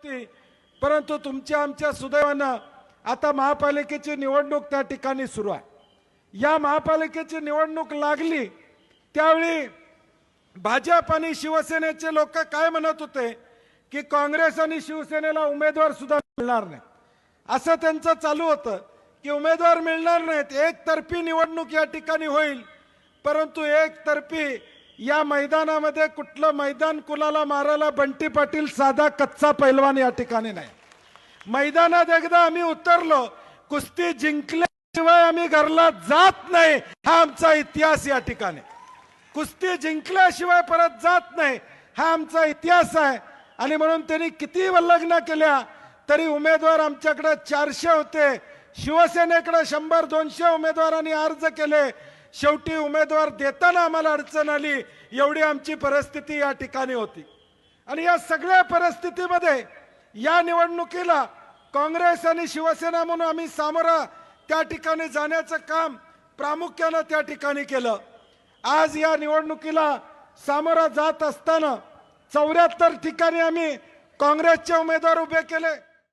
होती, परंतु तुमच्या आमच्या सुदैवानं आता महापालिकेची निवडणूक त्या ठिकाणी सुरू आहे। या महापालिकेची निवडणूक लागली त्यावेळी भाजप आणि शिवसेनेचे लोक काय म्हणत होते की काँग्रेस आणि शिवसेनेला उमेदवार सुद्धा मिळणार नाही, असं त्यांचं चालू होतं की उमेदवार मिळणार नाहीत, एकतर्फी निवडणूक या ठिकाणी होईल। परंतु एकतर्फी या मैदानामध्ये कुठलं मैदान कुणाला मारायला बंटी पाटील साधा कच्चा पैलवान या ठिकाणी नाही। मैदानात एकदा आम्ही उतरलो, कुस्ती जिंकल्याशिवाय आम्ही घरला जात नाही, हा आमचा इतिहास या ठिकाणी। कुस्ती जिंकल्याशिवाय परत जात नाही, हा आमचा इतिहास आहे। आणि म्हणून त्यांनी किती वल्लग्न केल्या तरी उमेदवार आमच्याकडे 400 होते, शिवसेनेकडे 100-200 उमेदवारांनी अर्ज केले। शेवटी उमेदवार देताना आम्हाला अडचण आली, एवढी आमची परिस्थिती या ठिकाणी होती। आणि या सगळ्या परिस्थितीमध्ये या निवडणुकीला काँग्रेस आणि शिवसेना म्हणून आम्ही सामोरा त्या ठिकाणी जाण्याचं काम प्रामुख्याने त्या ठिकाणी केलं। आज या निवडणुकीला सामोरा जात असताना 74 ठिकाणी आम्ही काँग्रेसचे उमेदवार उभे केले।